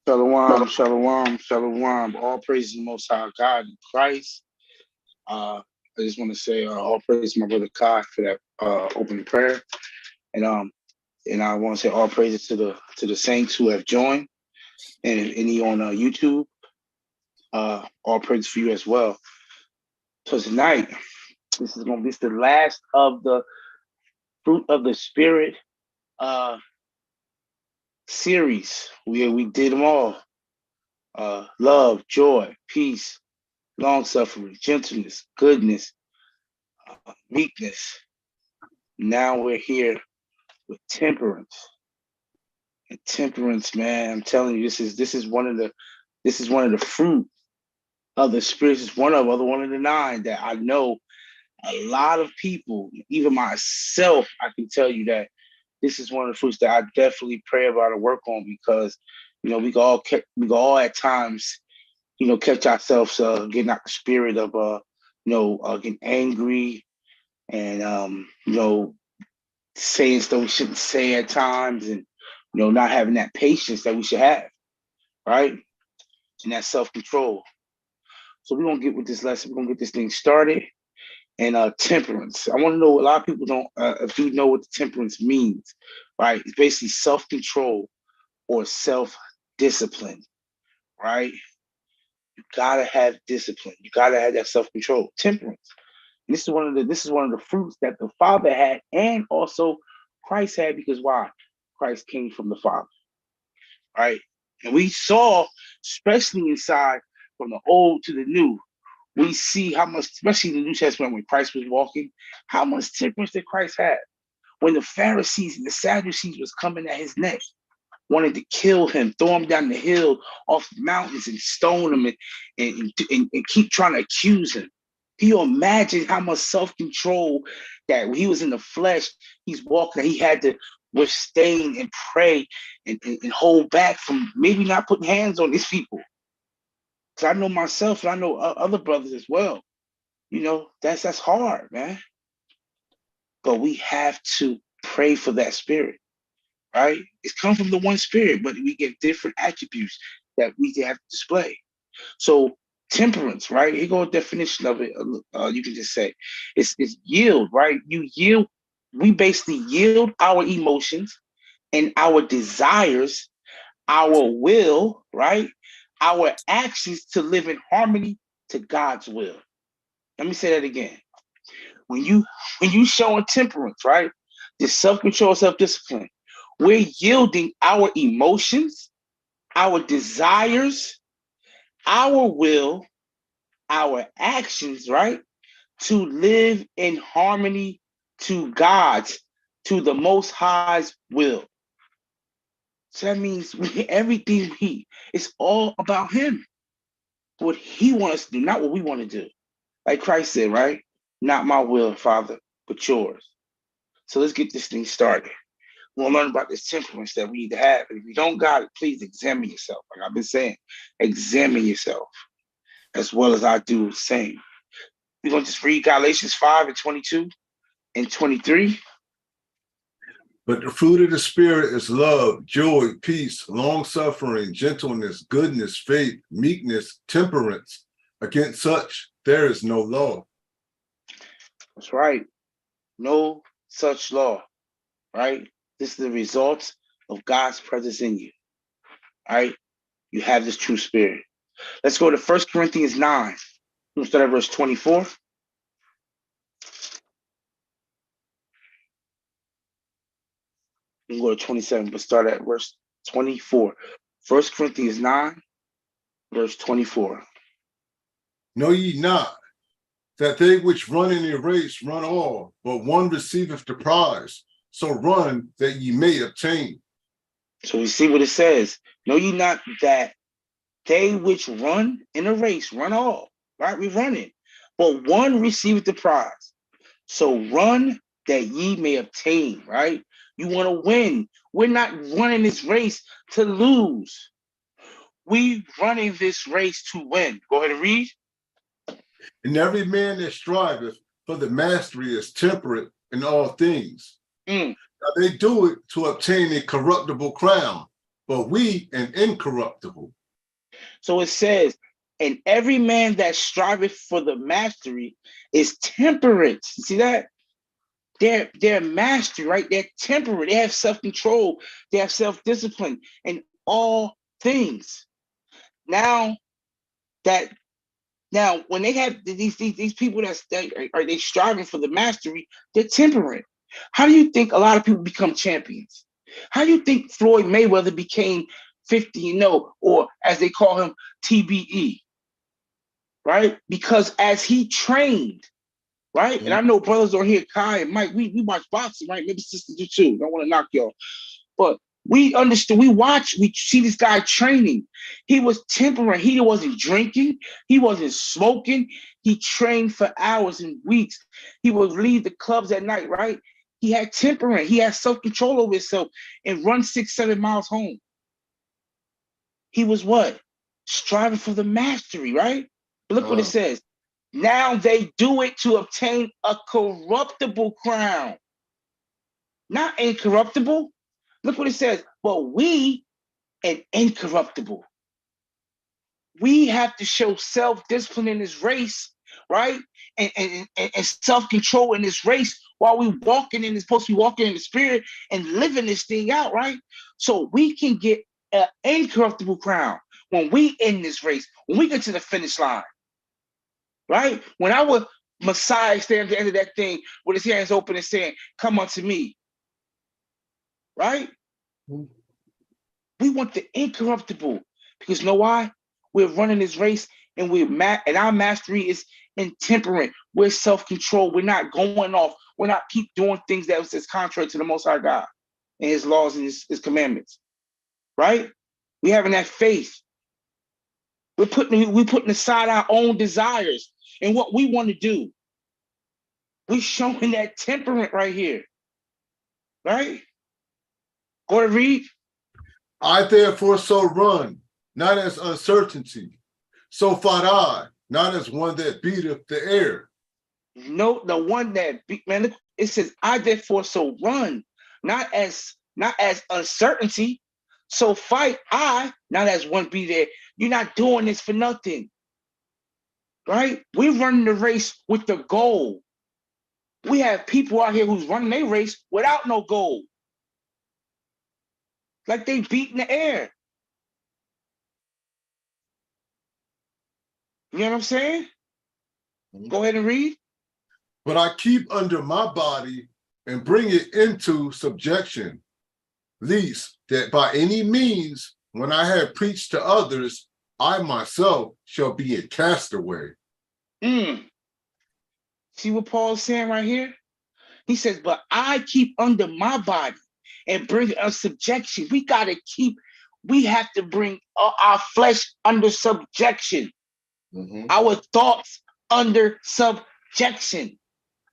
Shalom, shalom, shalom. All praise the Most High God in Christ. I just want to say all praise to my brother Kai for that opening prayer, and and I want to say all praises to the saints who have joined, and any on YouTube. All praise for you as well. So tonight, this is going to be the last of the fruit of the spirit series. We did them all. Love, joy, peace, long suffering, gentleness, goodness, meekness. Now we're here with temperance. And temperance, man, I'm telling you, this is one of the fruit of the spirits. It's one of the 9 that I know a lot of people, even myself, I can tell you that this is one of the fruits that I definitely pray about and work on, because we can all at times catch ourselves getting out the spirit of getting angry and saying stuff we shouldn't say at times, and not having that patience that we should have, right? And that self-control. So we're gonna get with this lesson. We're gonna get this thing started. And temperance. I want to know, a lot of people don't if you know what the temperance means, right? It's basically self-control or self-discipline, right? You gotta have discipline. You gotta have that self-control. Temperance. And this is one of the fruits that the Father had, and also Christ had, because why? Christ came from the Father, right? And we saw, especially inside from the old to the new, we see how much, especially in the New Testament when Christ was walking, how much temperance did Christ have? When the Pharisees and the Sadducees was coming at his neck, wanted to kill him, throw him down the hill off the mountains and stone him and keep trying to accuse him. Can you imagine how much self-control that when he was in the flesh, he's walking, that he had to withstand and pray and hold back from maybe not putting hands on these people? Because I know myself and I know other brothers as well. That's hard, man. But we have to pray for that spirit, right? It's come from the one spirit, but we get different attributes that we have to display. So temperance, right? Here go a definition of it. You can just say it's yield, right? You yield. We basically yield our emotions and our desires, our will, right? Our actions to live in harmony to God's will. Let me say that again. When you showing temperance, right? This self-control, self-discipline, we're yielding our emotions, our desires, our will, our actions, right? To live in harmony to God's, to the Most High's will. So that means it's all about him. What he wants us to do, not what we want to do. Like Christ said, right? Not my will, Father, but yours. So let's get this thing started. We'll learn about this temperance that we need to have. And if you don't got it, please examine yourself. Like I've been saying, examine yourself as well as I do the same. We're going to just read Galatians 5:22 and 23. But the fruit of the Spirit is love, joy, peace, long-suffering, gentleness, goodness, faith, meekness, temperance. Against such, there is no law. That's right. No such law, right? This is the result of God's presence in you, right? You have this true spirit. Let's go to 1 Corinthians 9. We'll start at verse 24. We can go to 27, but start at verse 24. 1 Corinthians 9, verse 24. Know ye not that they which run in a race run all, but one receiveth the prize. So run that ye may obtain. So we see what it says. Know ye not that they which run in a race run all, right? We're running, but one receiveth the prize. So run that ye may obtain, right? You want to win. We're not running this race to lose. We running this race to win. Go ahead and read. And every man that striveth for the mastery is temperate in all things. Now they do it to obtain a corruptible crown, but we an incorruptible. So it says, and every man that striveth for the mastery is temperate. See that? They're mastery, right? They're temperate. They have self-control. They have self-discipline in all things. Now that when they have these people that are they striving for the mastery, they're temperate. How do you think a lot of people become champions? How do you think Floyd Mayweather became 50-0, or as they call him, TBE? Right? Because as he trained, right? And I know brothers on here, Kai and Mike, we watch boxing, right? Maybe sisters do too. Don't want to knock y'all. But we understood, we see this guy training. He was temperate. He wasn't drinking. He wasn't smoking. He trained for hours and weeks. He would leave the clubs at night, right? He had temperament. He had self-control over himself and run 6-7 miles home. He was what? Striving for the mastery, right? But look what it says. Now they do it to obtain a corruptible crown, not incorruptible. Look what it says. But we, an incorruptible. We have to show self-discipline in this race, right? And self-control in this race while we supposed to be walking in the spirit and living this thing out, right? So we can get an incorruptible crown when we in this race, when we get to the finish line. Right? When our Messiah stand at the end of that thing with his hands open and saying, come unto me. Right? We want the incorruptible. Because you know why? We're running this race and and our mastery is intemperate. We're self-control. We're not going off. We're not keep doing things that is contrary to the Most High God and his laws and his commandments. Right? We having that faith. We're putting aside our own desires and what we want to do. We're showing that temperament right here. Right? Go to read. I therefore so run, not as uncertainty. So fought I, not as one that beateth the air. No, the one that beat, man, look, it says, I therefore so run, not as uncertainty. So fight I, not as one be there. You're not doing this for nothing. Right? We're running the race with the goal. We have people out here who's running their race without no goal. Like they beat in the air. You know what I'm saying? Go ahead and read. But I keep under my body and bring it into subjection, lest that by any means, when I have preached to others, I myself shall be a castaway. See what Paul's saying right here? He says, but I keep under my body and bring a subjection. We have to bring our flesh under subjection. Our thoughts under subjection.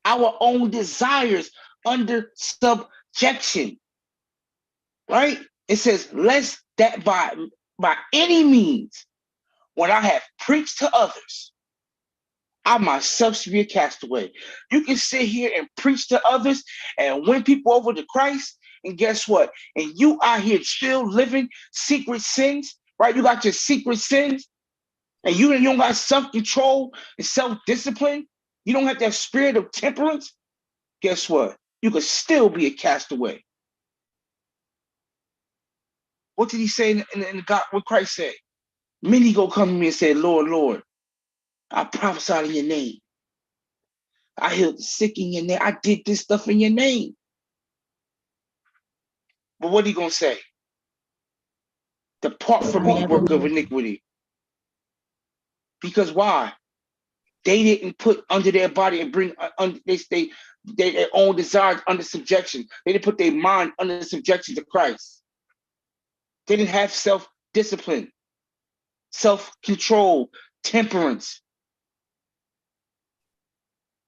Our own desires under subjection. Right? It says, lest that by any means, when I have preached to others, I myself should be a castaway. You can sit here and preach to others and win people over to Christ. And guess what? And you out here still living secret sins, right? You got your secret sins, and you don't got self-control and self-discipline. You don't have that spirit of temperance. Guess what? You could still be a castaway. What did he say in God? What Christ said? Many go come to me and say, Lord, Lord, I prophesied in your name. I healed the sick in your name. I did this stuff in your name. But what are you going to say? Depart from me, work of iniquity. Because why? They didn't put under their body and bring their own desires under subjection. They didn't put their mind under subjection to Christ. They didn't have self-discipline, self-control, temperance.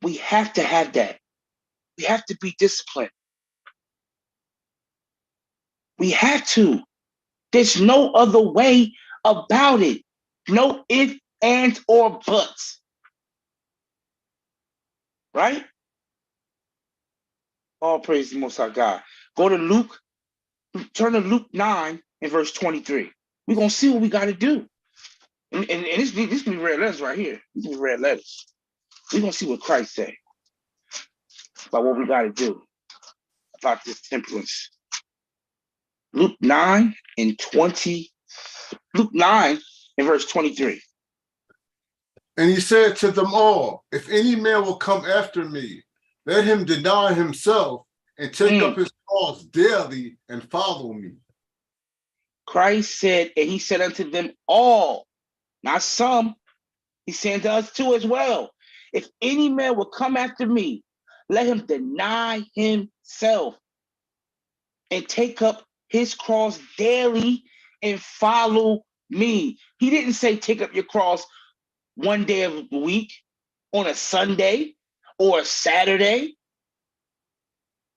We have to have that. We have to be disciplined. We have to. There's no other way about it. No ifs, ands, or buts. Right? All praise the Most High God. Go to Luke. Turn to Luke 9, in verse 23. We're going to see what we got to do. And this can be red letters right here. These are red letters. We're going to see what Christ said about what we got to do about this temperance. Luke 9 and verse 23. And he said to them all, if any man will come after me, let him deny himself and take up his cross daily and follow me. Christ said, and he said unto them all, not some, he's saying to us too as well. If any man will come after me, let him deny himself and take up his cross daily and follow me. He didn't say take up your cross one day of the week, on a Sunday or a Saturday.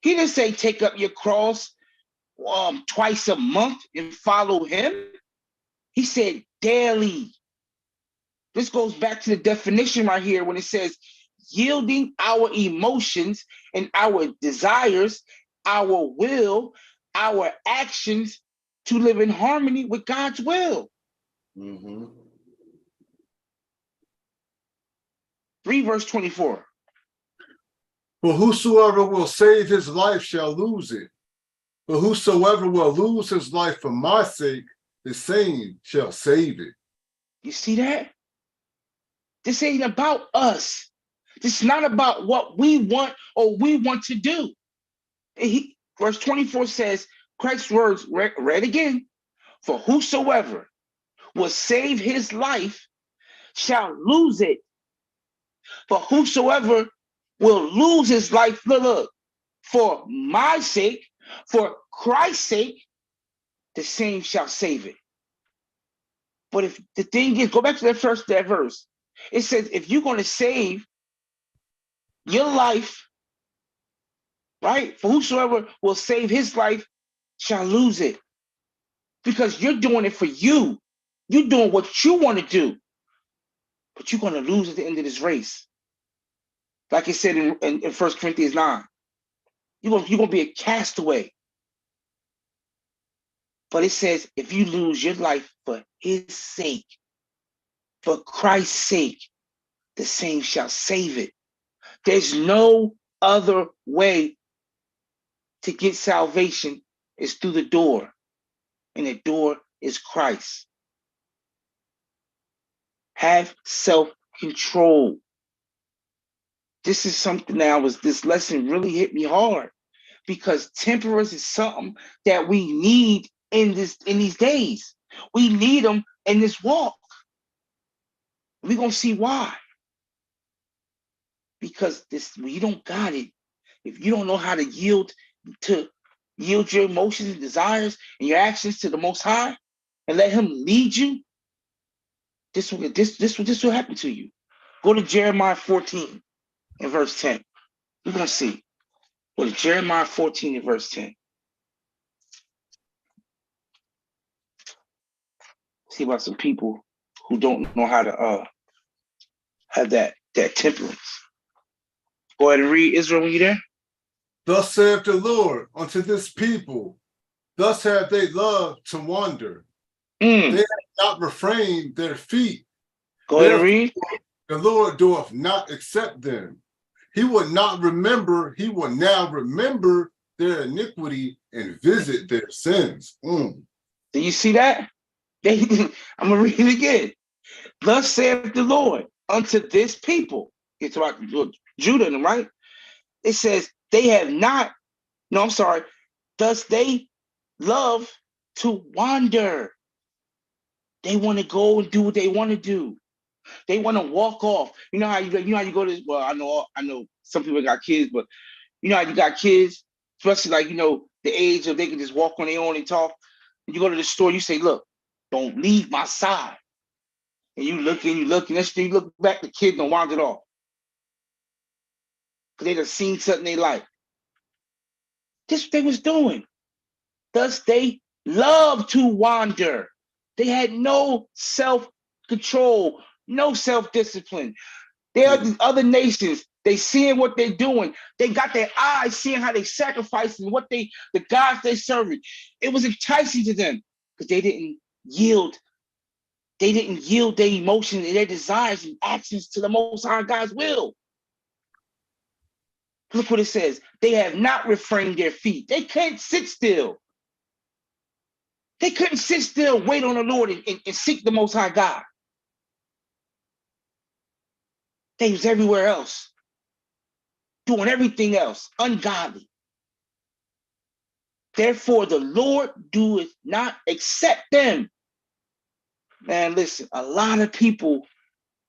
He didn't say take up your cross twice a month and follow him. He said daily. This goes back to the definition right here when it says yielding our emotions and our desires, our will, our actions to live in harmony with God's will. 3 verse 24. For whosoever will save his life shall lose it. But whosoever will lose his life for my sake, the same shall save it. You see that? This ain't about us. This is not about what we want or we want to do. Verse 24 says, Christ's words, read again, for whosoever will save his life shall lose it. For whosoever will lose his life, look, for my sake, for Christ's sake, the same shall save it. But if the thing is, go back to that verse. It says, if you're going to save your life, right? For whosoever will save his life shall lose it. Because you're doing it for you. You're doing what you want to do. But you're going to lose at the end of this race. Like it said in 1 Corinthians 9. You're going to be a castaway. But it says, if you lose your life for his sake, for Christ's sake, the same shall save it. There's no other way to get salvation is through the door. And the door is Christ. Have self-control. This is something this lesson really hit me hard, because temperance is something that we need in these days. We need them in this walk. We're going to see why. Because you don't got it. If you don't know how to yield your emotions and desires and your actions to the Most High and let him lead you, this will happen to you. Go to Jeremiah 14 and verse 10. We're going to see. Go to Jeremiah 14 and verse 10. See about some people who don't know how to have that temperance. Go ahead and read, Israel, when you're there. Thus saith the Lord unto this people, thus have they loved to wander. They have not refrained their feet. Go ahead and read. The Lord doth not accept them. He will not remember, he will now remember their iniquity and visit their sins. Do you see that? I'm going to read it again. Thus saith the Lord unto this people. It's about Judah, right? It says, thus they love to wander. They want to go and do what they want to do. They want to walk off. You know how you go to, well, I know some people got kids, but you know how you got kids, especially like, the age of they can just walk on their own and talk. And you go to the store, you say, look, don't leave my side. And you look, and next thing you look back, the kid done wandered off. Because they done seen something they like. This what they was doing. Thus they love to wander. They had no self-control, no self-discipline. There are these other nations. They seeing what they're doing. They got their eyes seeing how they sacrifice and the gods they serving. It was enticing to them. because they didn't yield. They didn't yield their emotions and their desires and actions to the Most High God's will. Look what it says. They have not refrained their feet. They can't sit still. They couldn't sit still, wait on the Lord, and seek the Most High God. They was everywhere else, doing everything else, ungodly. Therefore, the Lord doeth not accept them. Man, listen, a lot of people,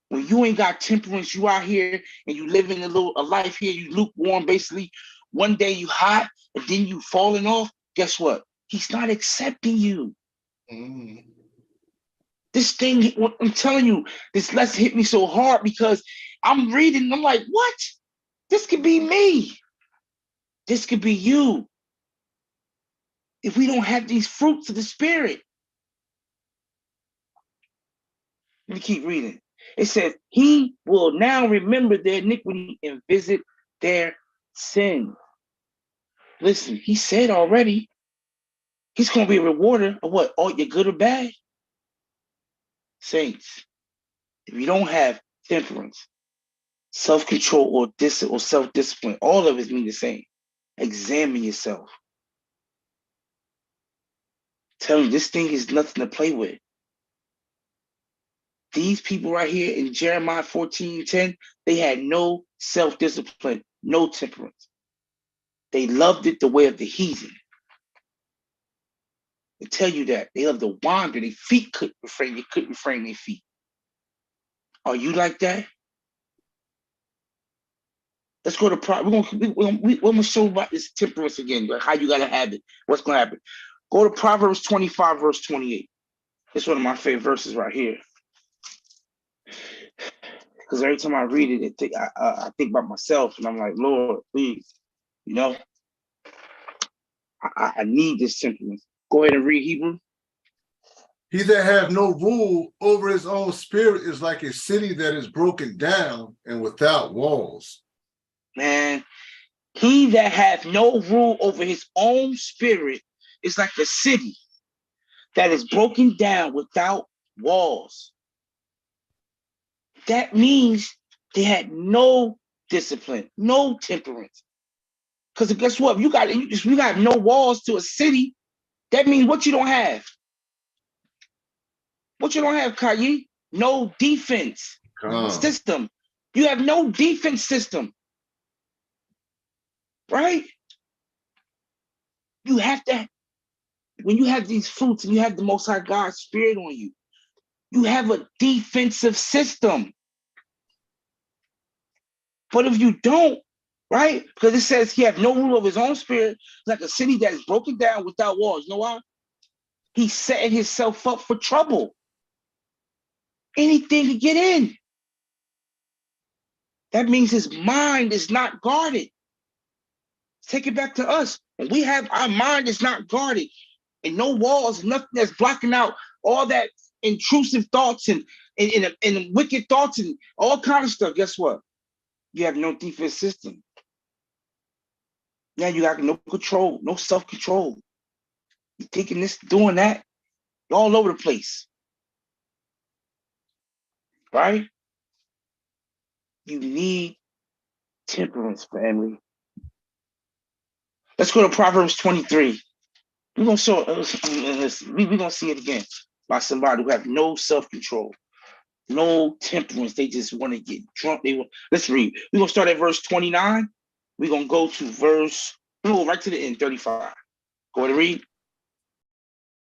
when you ain't got temperance, you out here and you living a life here, you lukewarm, basically. One day you hot, and then you falling off. Guess what? He's not accepting you. Mm. This thing, I'm telling you, this lesson hit me so hard because I'm reading, I'm like, what? This could be me. This could be you. If we don't have these fruits of the Spirit. Let me keep reading. It says, he will now remember their iniquity and visit their sin. Listen, he said already, he's going to be a rewarder of what? All your good or bad? Saints, if you don't have temperance, self-control, or self-discipline, all of it mean the same. Examine yourself. Tell me, this thing is nothing to play with. These people right here in Jeremiah 14:10, they had no self-discipline, no temperance. They loved it the way of the heathen. They tell you that. They love to wander. Their feet couldn't refrain. They couldn't refrain their feet. Are you like that? Let's go to we're gonna show about this temperance again, like how you gotta have it. What's gonna happen? Go to Proverbs 25, verse 28. It's one of my favorite verses right here. Because every time I read it, I think about myself, and I'm like, Lord, please, you know, I need this temperance. Go ahead and read Hebrew. He that have no rule over his own spirit is like a city that is broken down and without walls. Man, he that hath no rule over his own spirit is like a city that is broken down without walls. That means they had no discipline, no temperance. Because guess what? You got no walls to a city. That means what you don't have. What you don't have, Kayi? No defense system. You have no defense system, right? You have to, when you have these fruits and you have the Most High God's Spirit on you, you have a defensive system. But if you don't, right? Because it says he have no rule of his own spirit, like a city that is broken down without walls. You know why? He's setting himself up for trouble. Anything to get in. That means his mind is not guarded. Take it back to us. When we have our mind is not guarded, and no walls, nothing that's blocking out all that intrusive thoughts and wicked thoughts and all kind of stuff. Guess what? You have no defense system. Now you got no control, no self-control. You thinking this, doing that, you're all over the place. Right? You need temperance, family. Let's go to Proverbs 23. We're gonna show we're gonna see it again by somebody who have no self-control, no temperance. They just want to get drunk. Let's read. We're gonna start at verse 29. We're gonna go to right to the end, 35. Go ahead and read.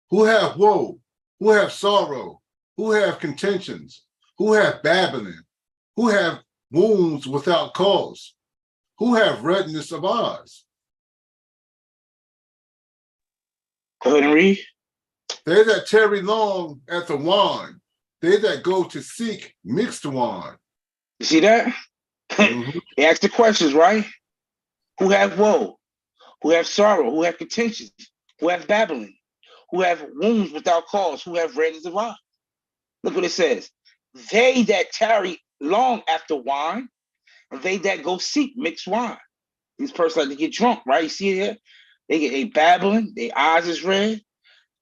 Who have woe, who have sorrow, who have contentions, who have babbling, who have wounds without cause, who have redness of eyes. Go ahead and read. They that tarry long at the wine, they that go to seek mixed wine. You see that? Mm-hmm. They ask the questions, right? Who have woe, who have sorrow, who have contentions, who have babbling, who have wounds without cause, who have redness of eye. Look what it says. They that tarry long after wine, and they that go seek mixed wine. These persons like to get drunk, right? You see it here? They babbling, their eyes is red,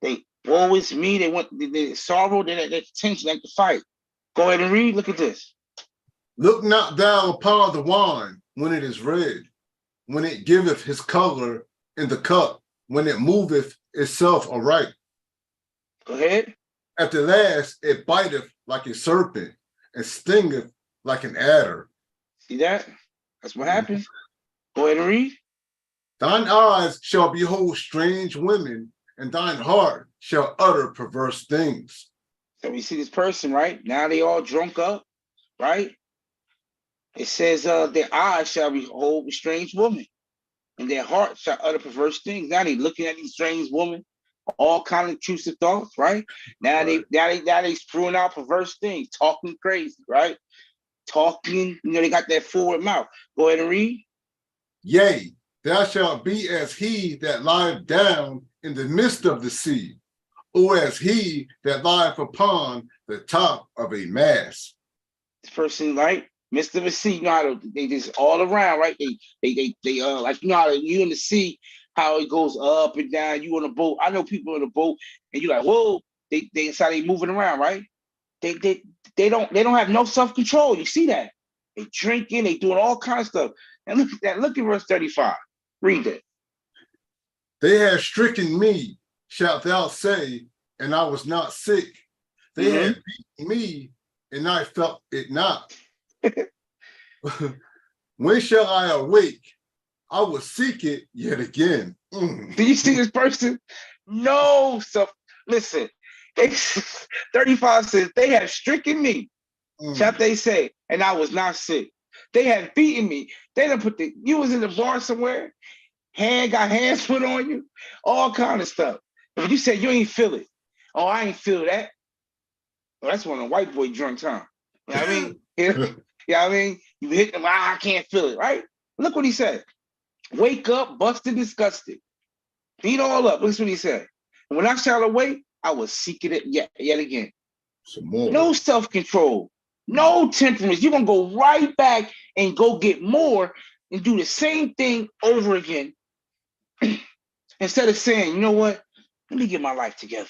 they Woe is me. They want the sorrow, that tension, like the fight. Go ahead and read. Look at this. Look not thou upon the wine when it is red, when it giveth his color in the cup, when it moveth itself aright. Go ahead. At the last it biteth like a serpent and stingeth like an adder. See that? That's what happens. Go ahead and read. Thine eyes shall behold strange women, and thine heart shall utter perverse things. So we see this person, right? Now they all drunk up, right? It says their eyes shall behold a strange woman, and their heart shall utter perverse things. Now they looking at these strange women, all kind of intrusive thoughts, right? Now they spewing out perverse things, talking crazy, right? Talking, they got that forward mouth. Go ahead and read. Yea, thou shalt be as he that lieth down in the midst of the sea, or as he that lieth upon the top of a mast. This person, right? Midst of the sea, you know how they just all around, right? They like, you know how you in the sea, how it goes up and down. You on a boat. I know people in a boat, and you're like, whoa, they inside, they moving around, right? They don't have no self-control. You see that? They drinking, they doing all kinds of stuff. And look at that. Look at verse 35. Read it. They have stricken me, shalt thou say, and I was not sick. They had beaten me, and I felt it not. When shall I awake? I will seek it yet again. Do you see this person? No self. Listen, 35 says, they have stricken me, shall they say, and I was not sick. They have beaten me. They done put you was in the bar somewhere, got hands put on you, all kind of stuff. But you said you ain't feel it. Oh, I ain't feel that. Well, that's one of the white boy drunks, huh? You know what I mean? You know what I mean? You hit them, I can't feel it, right? Look what he said. Wake up, busted, disgusted. Beat all up. Look what he said. And when I shall awake, I will seek it yet again. Some more. No self-control, no temperance. You're going to go right back and go get more and do the same thing over again. Instead of saying, you know what? Let me get my life together.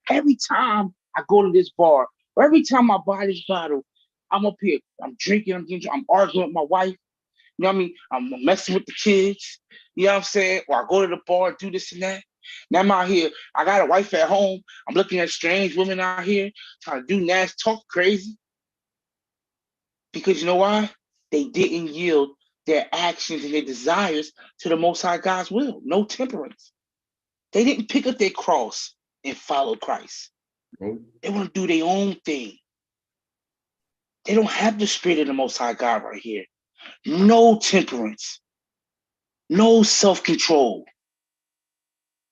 Every time I go to this bar, or every time I buy this bottle, I'm up here, I'm drinking, I'm arguing with my wife. You know what I mean? I'm messing with the kids. You know what I'm saying? Or I go to the bar, do this and that. Now I'm out here. I got a wife at home. I'm looking at strange women out here trying to do nasty, talk crazy. Because you know why? They didn't yield their actions and their desires to the Most High God's will. No temperance. They didn't pick up their cross and follow Christ. They want to do their own thing. They don't have the spirit of the Most High God right here. No temperance. No self-control.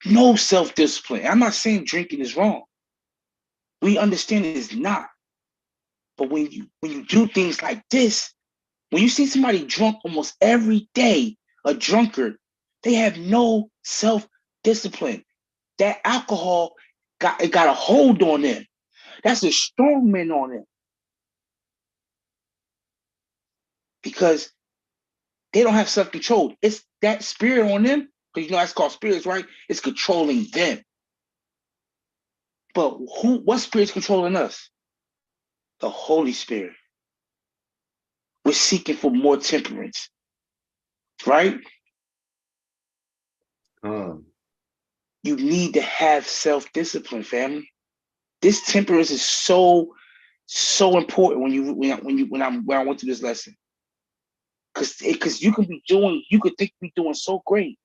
No self-discipline. I'm not saying drinking is wrong. We understand it is not. But when you do things like this, when you see somebody drunk almost every day, a drunkard, they have no self-discipline. That alcohol got a hold on them. That's a strong man on them. Because they don't have self-control. It's that spirit on them, because that's called spirits, right? It's controlling them. But what spirit's controlling us? The Holy Spirit. We're seeking for more temperance, right? You need to have self-discipline, family. This temperance is so important when I went through this lesson. Because you could think be doing so great.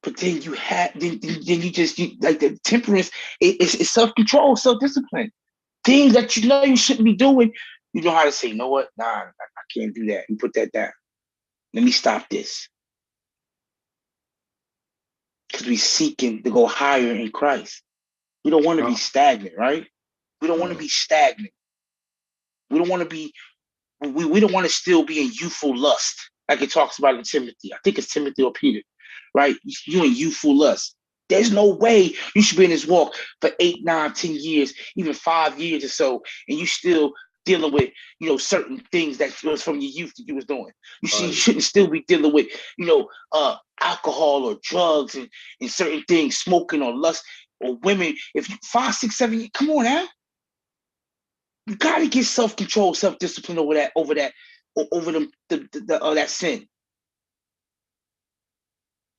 But then you like the temperance, it's self-control, self-discipline. Things that you know you shouldn't be doing, you know how to say, you know what? Nah, I can't do that. You put that down. Let me stop this. Because we're seeking to go higher in Christ. We don't want to be stagnant, right? We don't want to be stagnant. We don't want to be, we don't want to still be in youthful lust, like it talks about in Timothy. I think it's Timothy or Peter, right? You in youthful lust. There's no way you should be in this walk for 8, 9, 10 years, even 5 years or so, and you still dealing with, certain things that was from your youth that you was doing. You see, you Right. shouldn't still be dealing with, alcohol or drugs and certain things, smoking or lust or women. If you 5, 6, 7, come on now. You gotta get self-control, self-discipline over that, over them, that sin.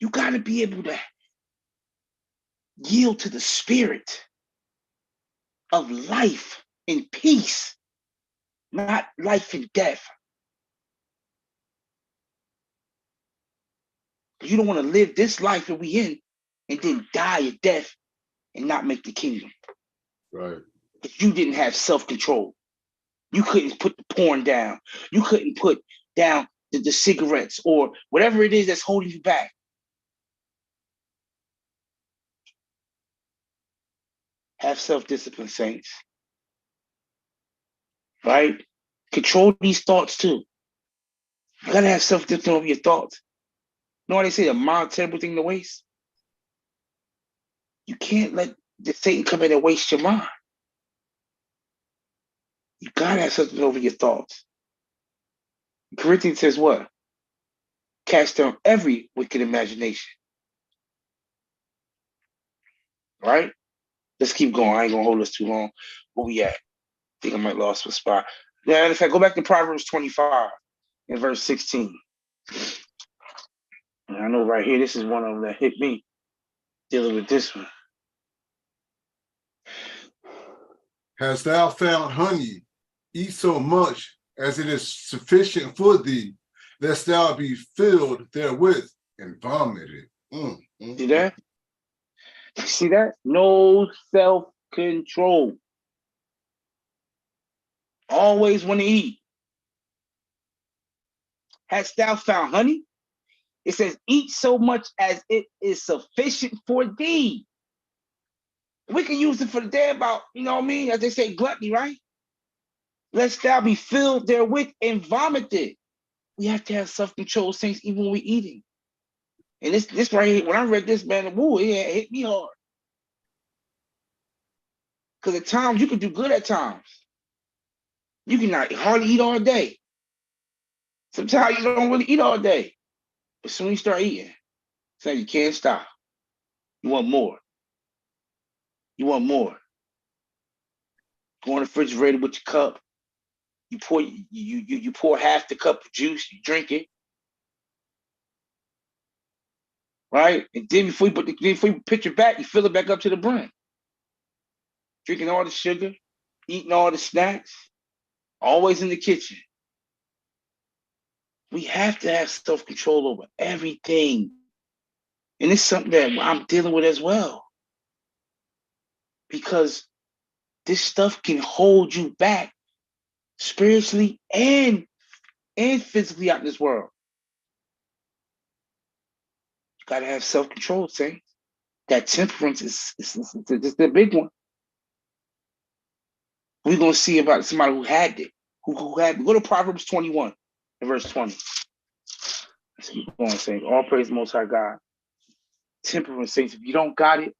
You gotta be able to yield to the spirit of life and peace, not life and death. You don't want to live this life that we in and then die of death and not make the kingdom. Right. Because you didn't have self-control. You couldn't put the porn down. You couldn't put down the cigarettes or whatever it is that's holding you back. Have self-discipline, saints. Right? Control these thoughts too. You gotta have self-discipline over your thoughts. You know what they say, a mild, terrible thing to waste? You can't let the Satan come in and waste your mind. You gotta have something over your thoughts. Corinthians says what? Cast down every wicked imagination. Right? Let's keep going. I ain't gonna hold us too long. Where we at? I think I might lost my spot. Yeah, in fact, go back to Proverbs 25 and verse 16. And I know right here, this is one of them that hit me dealing with this one. Hast thou found honey? Eat so much as it is sufficient for thee, lest thou be filled therewith and vomited. See that? See that? No self-control. Always want to eat. Hast thou found honey? It says, eat so much as it is sufficient for thee. We can use it for the day about, you know what I mean? As they say, gluttony, right? Lest thou be filled therewith and vomited. We have to have self-control, saints, even when we're eating. And this right here, when I read this, man, woo, it hit me hard. Because at times, you can do good at times. You can not hardly eat all day. Sometimes you don't really eat all day. But soon you start eating, so you can't stop. You want more. You want more. Go in the refrigerator with your cup. You pour half the cup of juice. You drink it, right? And then before you pitch it back, you fill it back up to the brim. Drinking all the sugar, eating all the snacks, always in the kitchen. We have to have self-control over everything. And it's something that I'm dealing with as well. Because this stuff can hold you back spiritually and physically out in this world. You gotta have self-control, saints. That temperance is the big one. We're gonna see about somebody who had it, who had. Go to Proverbs 21 and verse 20. Let's keep going, saints. All praise the Most High God. Temperance, saints. If you don't got it,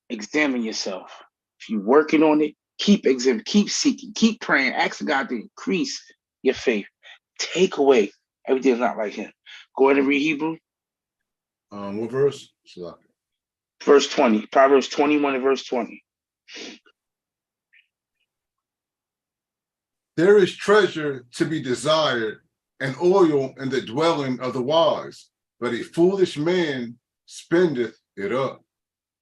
examine yourself. If you're working on it, keep examining, keep seeking, keep praying, asking God to increase your faith. Take away everything that's not like Him. Go ahead and read Hebrew. What verse? Verse 20. Proverbs 21 and verse 20. There is treasure to be desired and oil in the dwelling of the wise, but a foolish man spendeth it up.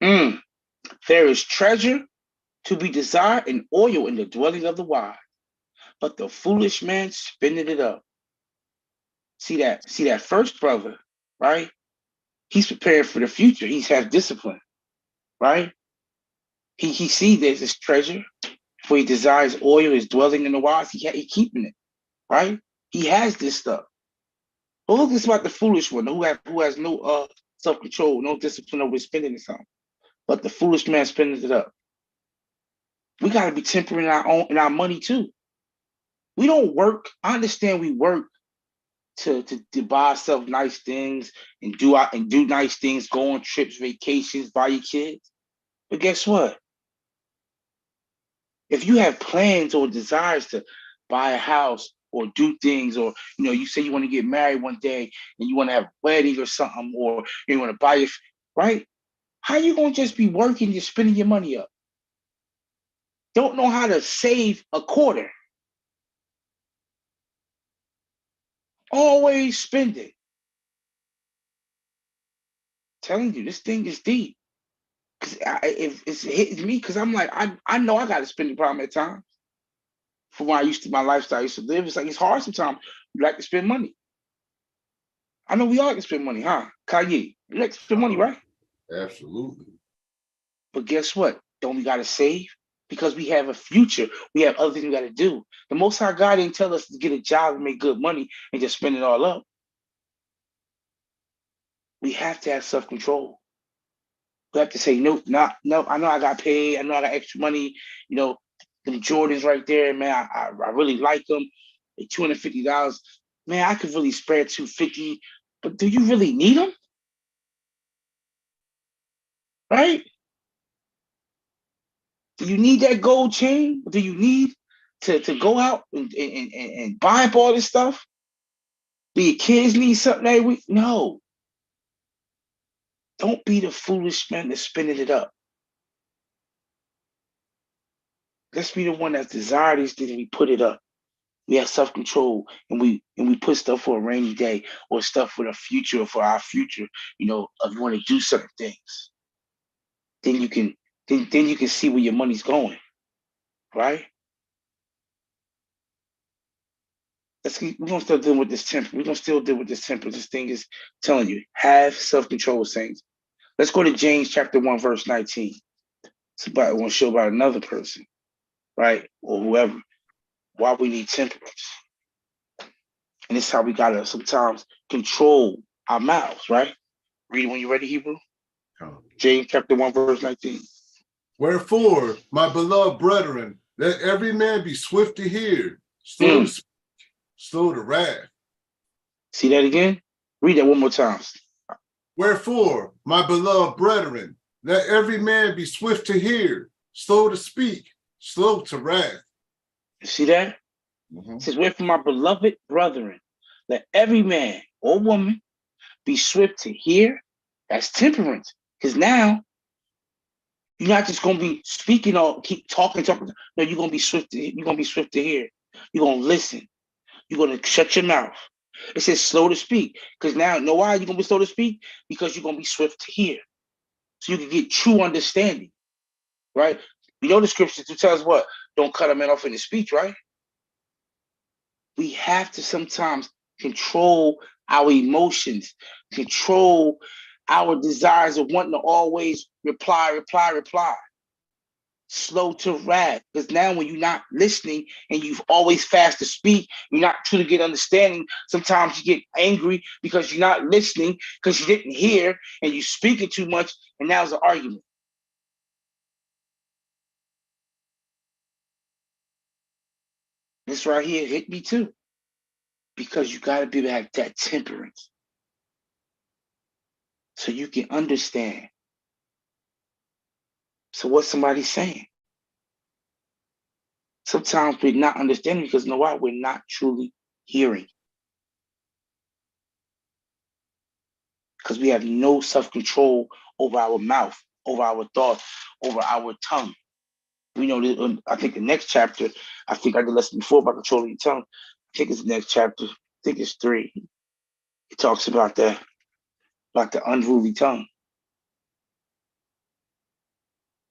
There is treasure to be desired and oil in the dwelling of the wise, but the foolish man spendeth it up. See that first brother, right? He's prepared for the future. He has discipline, right? He sees there's this treasure. For he desires oil, is dwelling in the wise. He keeping it, right? He has this stuff. But look, this about the foolish one who has no self-control, no discipline over spending something. But the foolish man spending it up. We got to be tempering in our money too. We don't work. I understand we work to buy ourselves nice things and do nice things, go on trips, vacations, buy your kids. But guess what? If you have plans or desires to buy a house or do things, or you say you want to get married one day and you want to have a wedding or something, or you want to buy your right, how you gonna just be working, you're spending your money up? Don't know how to save a quarter. Always spending. Telling you, this thing is deep. Cause if it's hitting me, because I'm like, I know I got a spending problem at times. For when my lifestyle I used to live, it's like it's hard sometimes. You like to spend money. I know we all like to spend money, huh? Kanye, you like to spend money, right? Absolutely. But guess what? Don't we gotta save? Because we have a future. We have other things we gotta do. The Most High God didn't tell us to get a job and make good money and just spend it all up. We have to have self-control. We have to say, no, not no. I know I got paid. I know I got extra money. You know, the Jordans right there, man. I really like them. They $250. Man, I could really spare 250. But do you really need them? Right? Do you need that gold chain? Do you need to go out and buy up all this stuff? Do your kids need something every week? No. Don't be the foolish man that's spending it up. Let's be the one that's desire these things and we put it up. We have self-control and we put stuff for a rainy day or stuff for the future or for our future, if you want to do certain things. Then you can then you can see where your money's going, right? We're gonna still deal with this temper. We're gonna still deal with this temper. This thing is telling you, have self-control, saints. Let's go to James chapter 1, verse 19. It's about I want to show about another person, right? Or whoever. Why we need temperance. And this is how we gotta sometimes control our mouths, right? Read it when you're ready, Hebrew. James chapter 1, verse 19. Wherefore, my beloved brethren, let every man be swift to hear, slow to speak, slow to wrath. See that again? Read that one more time. Wherefore, my beloved brethren, let every man be swift to hear, slow to speak, slow to wrath. See that? It says, wherefore, my beloved brethren, let every man or woman be swift to hear. That's temperance. Because now you're not just gonna be speaking or keep talking. No, you're gonna be swift to hear. You're gonna listen. You're gonna shut your mouth. It says slow to speak. Because now, know why you're gonna be slow to speak? Because you're gonna be swift to hear. So you can get true understanding. Right? We know the scripture to tell us what? Don't cut a man off in his speech, right? We have to sometimes control our emotions, control our desires of wanting to always reply. Slow to wrath. Because now when you're not listening and you've always fast to speak, you're not truly get understanding. Sometimes you get angry because you're not listening, because you didn't hear and you're speaking too much, and now it's an argument. This right here hit me too. Because you got to be able to have that temperance. So you can understand. So what somebody's saying. Sometimes we're not understanding because you know why? We're not truly hearing. Because we have no self-control over our mouth, over our thoughts, over our tongue. We know that, I think the next chapter, I think I did lesson before about controlling your tongue. I think it's the next chapter. I think it's 3. It talks about that, about the unruly tongue.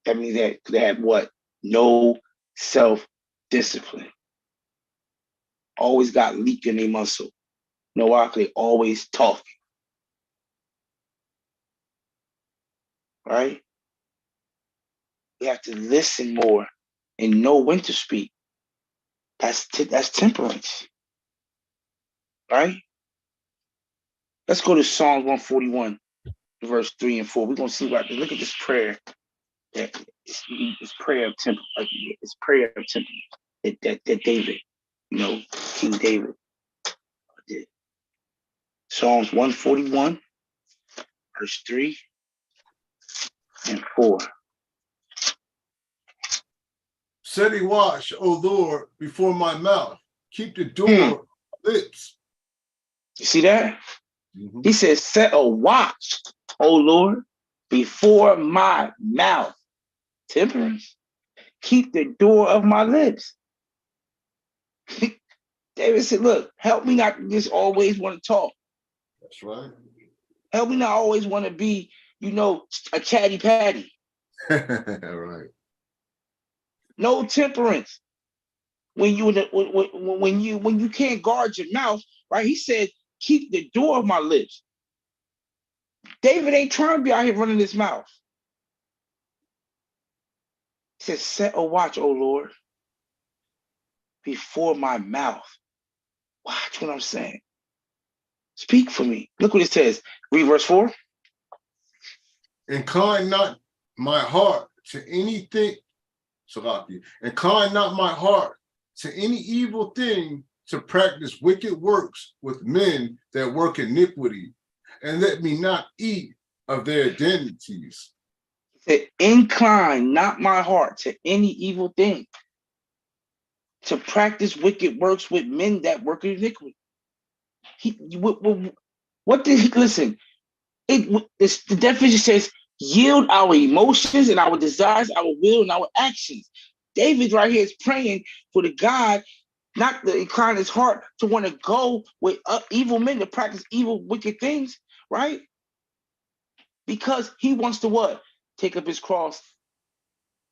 That means that they have what? No self-discipline. Always got leak in their muscle. You know why? They always talking. Right? We have to listen more and know when to speak. That's temperance. Right? Let's go to Psalms 141, verse 3 and 4. We're gonna see what. Look at this prayer. It's prayer of temperance. It's prayer of temperance that David, King David did. Psalms 141, verse 3 and 4. Set a watch, O Lord, before my mouth. Keep the Hmm. door lips. You see that? Mm-hmm. He says, set a watch, O Lord, before my mouth. Temperance. Keep the door of my lips. David said, look, help me not to just always want to talk. That's right. Help me not always want to be, a chatty patty. Right. No temperance. When you can't guard your mouth, right? He said, keep the door of my lips. David ain't trying to be out here running his mouth. He said, set a watch, O Lord, before my mouth. Watch what I'm saying. Speak for me. Look what it says. Read verse 4. Incline not my heart to anything, Salaki. Incline not my heart to any evil thing, to practice wicked works with men that work iniquity, and let me not eat of their identities. He said, incline not my heart to any evil thing, to practice wicked works with men that work iniquity. What did he listen? The definition says, yield our emotions and our desires, our will and our actions. David right here is praying for the God not to incline his heart to want to go with evil men to practice evil, wicked things, right? Because he wants to what? Take up his cross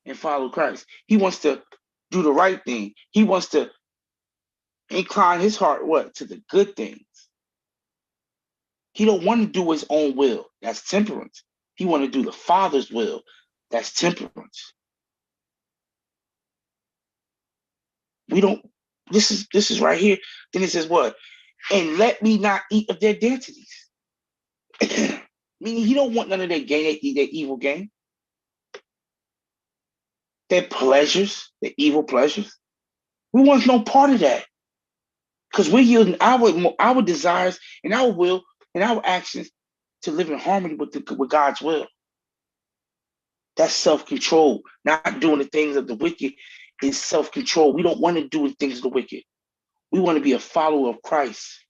and follow Christ. He wants to do the right thing. He wants to incline his heart what? To the good things. He don't want to do his own will. That's temperance. He want to do the Father's will. That's temperance. We don't. This is right here. Then it says what? And let me not eat of their identities. Meaning he don't want none of their gain, their evil gain, their pleasures, their evil pleasures. We want no part of that because we're using our desires and our will and our actions to live in harmony with God's will. That's self-control. Not doing the things of the wicked is self-control. We don't want to do the things of the wicked. We want to be a follower of Christ.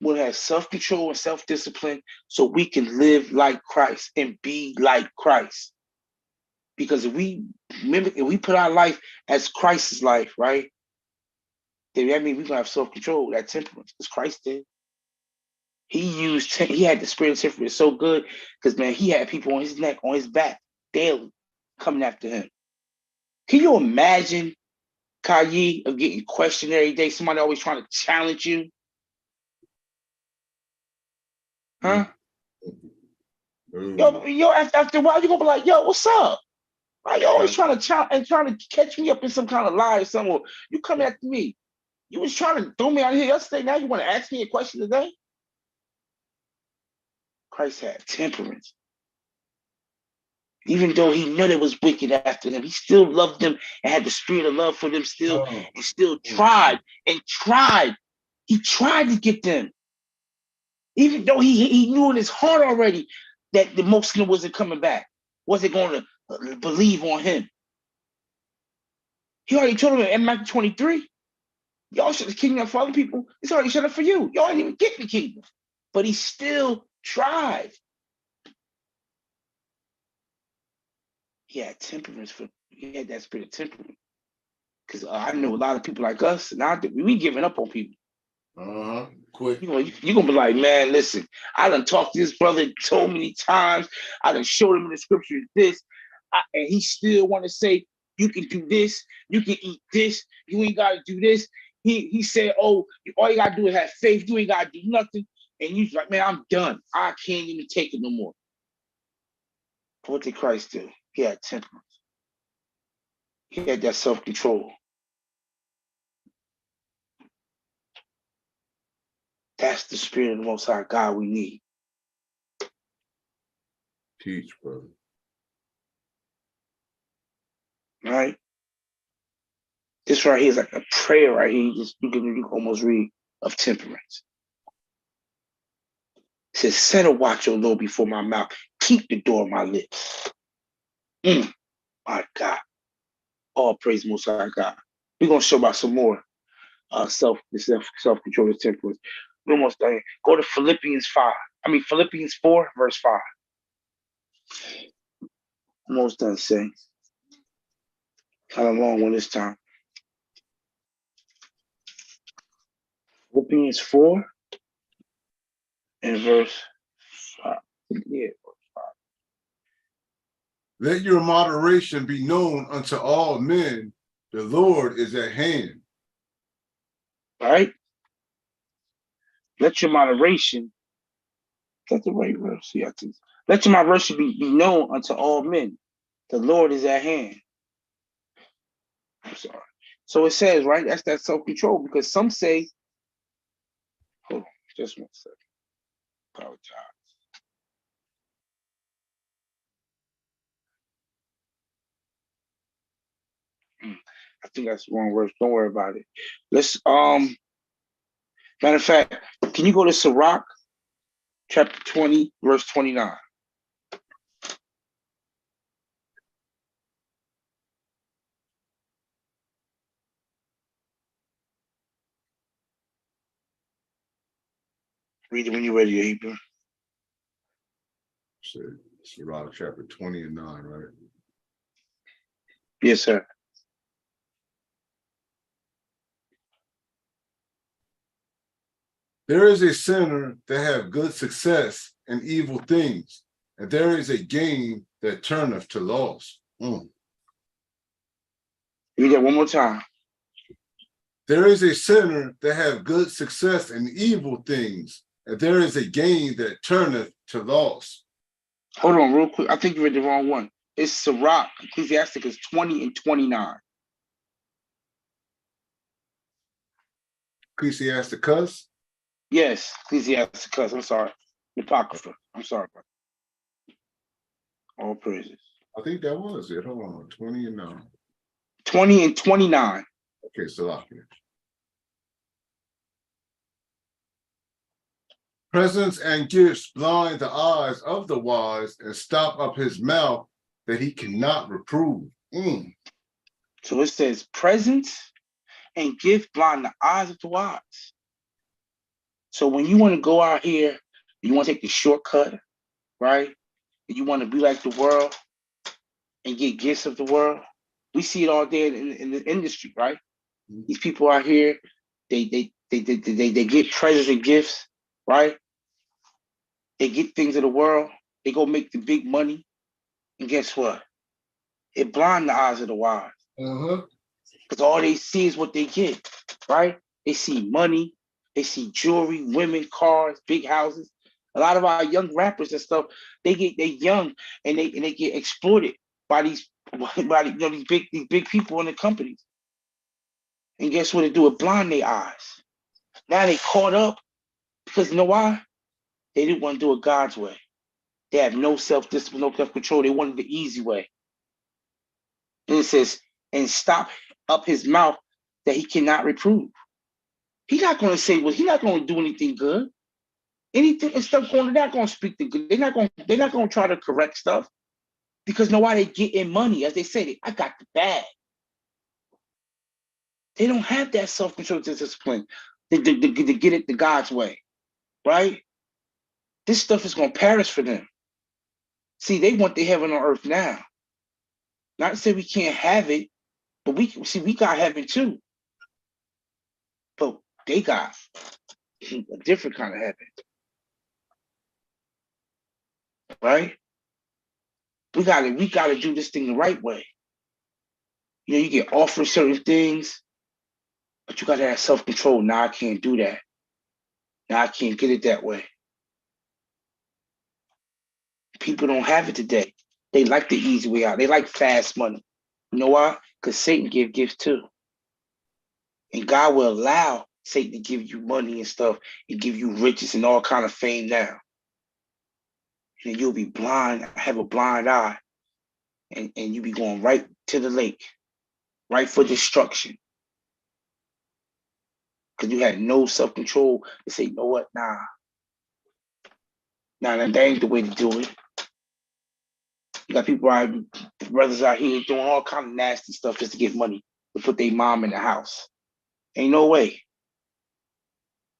We'll have self-control and self-discipline so we can live like Christ and be like Christ. Because if we put our life as Christ's life, right? Then that means we're gonna have self-control, that temperance, because Christ did. He had the spirit of temperance so good because man, he had people on his neck, on his back daily coming after him. Can you imagine, Kayi, of getting questioned every day? Somebody always trying to challenge you, huh? Yo, after a while, you're gonna be like, yo, what's up? Why you always trying to catch me up in some kind of lie or something? You coming after me? You was trying to throw me out of here yesterday. Now you want to ask me a question today? Christ had temperance. Even though he knew it was wicked after them, he still loved them and had the spirit of love for them still, and still tried and tried. He tried to get them. Even though he knew in his heart already that the Muslim wasn't coming back, wasn't going to believe on him. He already told them in Matthew 23, y'all shut the kingdom up for other people. It's already shut up for you. Y'all ain't even get the kingdom. But he still tried. He had temperance he had that spirit of temperance. Because I know a lot of people like us, and we giving up on people. Quick. You're gonna be like, man, listen, I done talked to this brother so many times. I done showed him in the scriptures this, and he still want to say, you can do this, you can eat this, you ain't gotta do this. He said, oh, all you gotta do is have faith, you ain't gotta do nothing. And you like, man, I'm done. I can't even take it no more. What did Christ do? He had temperance. He had that self-control. That's the spirit of the Most High God we need. Teach, brother. Right? This right here is like a prayer right here. You can almost read of temperance. It says, set a watch, O Lord, before my mouth. Keep the door of my lips. My God. All praise Most High God. We're gonna show about some more self-control and temperance. We're almost done. Go to Philippians 4, verse 5. Almost done saying. Kind of long one this time. Philippians 4 and verse 5. Yeah. Let your moderation be known unto all men. The Lord is at hand. All right? Let your moderation, that's the right verse. Yeah, let your moderation be known unto all men. The Lord is at hand. I'm sorry. So it says, right? That's that self-control, because some say, hold on, just 1 second. Apologize. I think that's the wrong word. Don't worry about it. Let's matter of fact, can you go to Sirach chapter 20, verse 29? Read it when you're ready, Hebrew. Sirach chapter 20 and 9, right? Yes, sir. There is a sinner that have good success in evil things, and there is a gain that turneth to loss. Read that one more time. There is a sinner that have good success in evil things, and there is a gain that turneth to loss. Hold on real quick. I think you read the wrong one. It's Sirach, Ecclesiasticus 20 and 29. Ecclesiasticus? Yes, Ecclesiasticus. I'm sorry. The Apocrypha. I'm sorry. All praises. I think that was it. Hold on. 20 and 9. 20 and 29. Okay, Salakia. Presents and gifts blind the eyes of the wise and stop up his mouth that he cannot reprove. So it says, presents and gift blind the eyes of the wise. So when you want to go out here, you want to take the shortcut, right? And you want to be like the world and get gifts of the world. We see it all day in the industry, right? These people out here, they get presents and gifts, right? They get things of the world. They go make the big money, and guess what? It blinds the eyes of the wise. Because all they see is what they get, right? They see money, they see jewelry, women, cars, big houses. A lot of our young rappers and stuff, they young and they get exploited by these these big people in the companies. And guess what it do? It blind their eyes. Now they caught up because you know why? They didn't want to do it God's way. They have no self-discipline, no self-control. They wanted the easy way. And it says, and stop up his mouth that he cannot reprove. He's not going to say, well, he's not going to do anything good. Anything and stuff going, they're not going to speak the good. They're not going to try to correct stuff because know why? They get in money. As they say, I got the bag. They don't have that self-control discipline to get it the God's way, right? This stuff is going to perish for them. See, they want the heaven on earth now. Not to say we can't have it, but we got heaven too. But they got a different kind of heaven, right? We gotta do this thing the right way. You know, you get offered certain things, but you gotta have self-control. Now I can't do that. Now I can't get it that way. People don't have it today. They like the easy way out. They like fast money. You know why? Because Satan give gifts too. And God will allow Satan to give you money and stuff and give you riches and all kind of fame now. And you'll be blind, have a blind eye, and you'll be going right to the lake, right for destruction. Because you had no self-control to say, you know what, nah, that ain't the way to do it. You got people out, brothers out here doing all kind of nasty stuff just to get money to put their mom in the house. Ain't no way.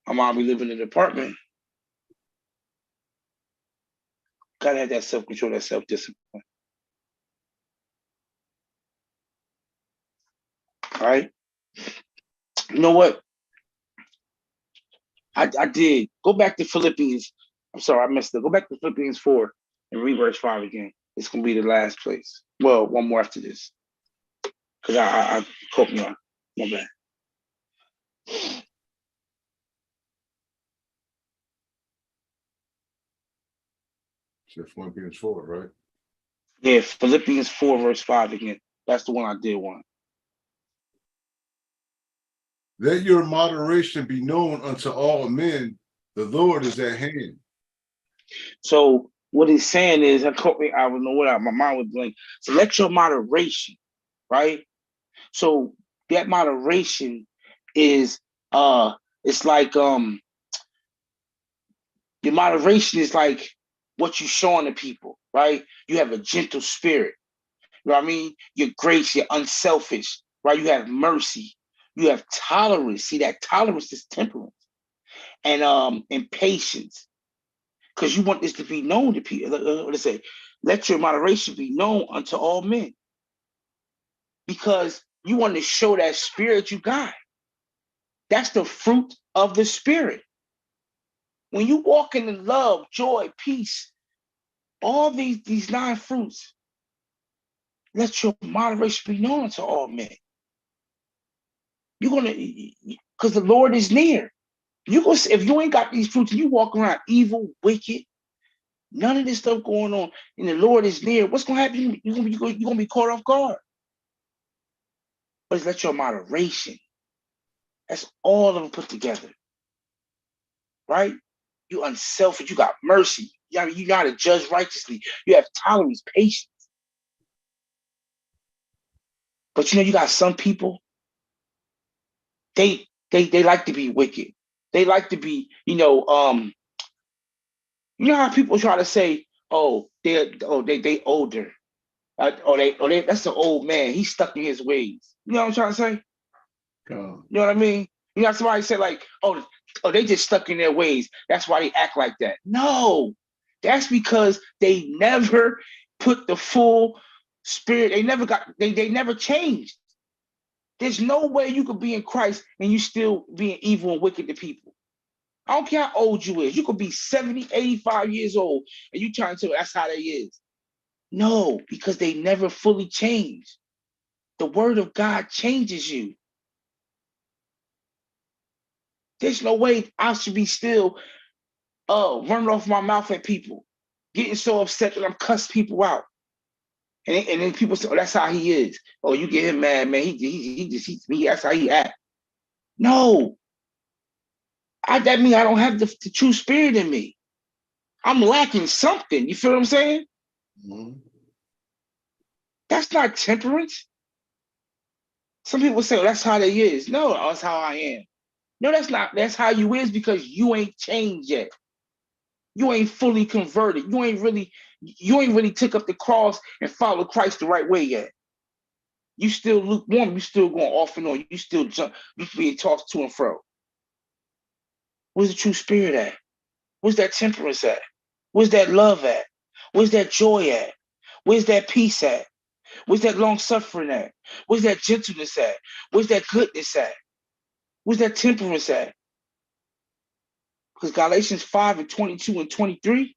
My mom be living in an apartment. Gotta have that self-control, that self-discipline. All right. You know what? I did. Go back to Philippians. I'm sorry, I messed up. Go back to Philippians 4 and read verse 5 again. It's gonna be the last place. Well, one more after this. Because I caught me on. My bad. Just Philippians 4, right? Yeah, Philippians 4, verse 5 again. That's the one I did want. Let your moderation be known unto all men. The Lord is at hand. So what he's saying is, I don't know what my mind was blank. So let your moderation, right? So that moderation is it's like your moderation is like what you showing to people, right? You have a gentle spirit. You know what I mean? You're grace, you're unselfish, right? You have mercy, you have tolerance. See, that tolerance is temperance and patience. Because you want this to be known to people. Let's say, let your moderation be known unto all men. Because you want to show that spirit you got. That's the fruit of the spirit. When you walk in the love, joy, peace, all these 9 fruits, let your moderation be known to all men. You're gonna, because the Lord is near. You go if you ain't got these fruits and you walk around evil, wicked, none of this stuff going on, and the Lord is near. What's gonna happen? You're gonna be caught off guard. But it's let your moderation. That's all of them put together, right? You unselfish. You got mercy. You got to judge righteously. You have tolerance, patience. But you got some people. They like to be wicked. They like to be, you know how people try to say, oh, they older. That's an old man. He's stuck in his ways. You know what I'm trying to say? You know what I mean? You know, somebody said like, they just stuck in their ways. That's why they act like that. No, that's because they never put the full spirit. They never changed. There's no way you could be in Christ and you still being evil and wicked to people. I don't care how old you is. You could be 70, 85 years old and you trying to tell that's how they is. No, because they never fully changed. The word of God changes you. There's no way I should be still running off my mouth at people, getting so upset that I'm cuss people out. And then people say, oh, that's how he is. Oh, you get him mad, man. That's how he act. No. That means I don't have the true spirit in me. I'm lacking something. You feel what I'm saying? Mm-hmm. That's not temperance. Some people say, oh, that's how they is. No, that's how I am. No, that's not. That's how you is because you ain't changed yet. You ain't fully converted. You ain't really took up the cross and followed Christ the right way yet. You still lukewarm. You still going off and on. You still jump. You being tossed to and fro. Where's the true spirit at? Where's that temperance at? Where's that love at? Where's that joy at? Where's that peace at? Where's that long suffering at? Where's that gentleness at? Where's that goodness at? Where's that temperance at? Because Galatians 5 and 22 and 23,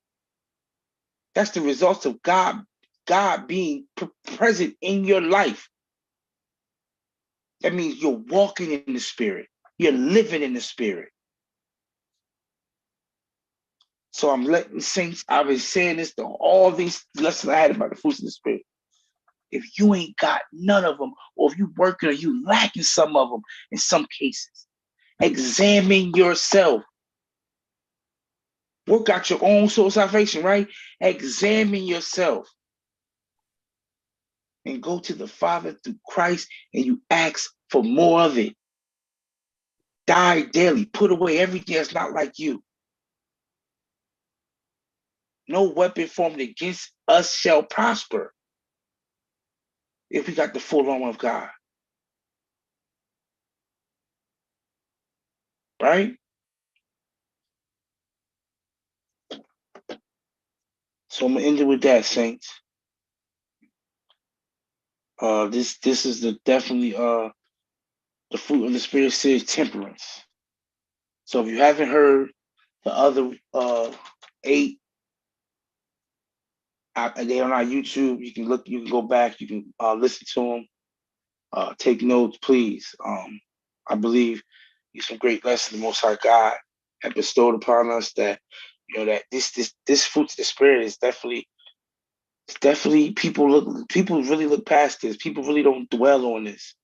that's the results of God being present in your life. That means you're walking in the spirit. You're living in the spirit. So I'm letting saints, I've been saying this to all these lessons I had about the fruits of the spirit. If you ain't got none of them, or if you working or you lacking some of them in some cases, examine yourself. Work out your own soul salvation, right? Examine yourself. And go to the Father through Christ and you ask for more of it. Die daily. Put away everything that's not like you. No weapon formed against us shall prosper if we got the full armor of God. Right? So I'm gonna end it with that, saints. This is the definitely the fruit of the spirit says temperance. So if you haven't heard the other 8, they on our YouTube, you can look, you can go back, you can listen to them, take notes, please. I believe these some great lessons the Most High God have bestowed upon us. That that this fruit of the spirit is definitely, it's definitely, people really look past this. People really don't dwell on this.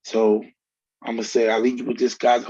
So I'm gonna say I leave you with this, guys.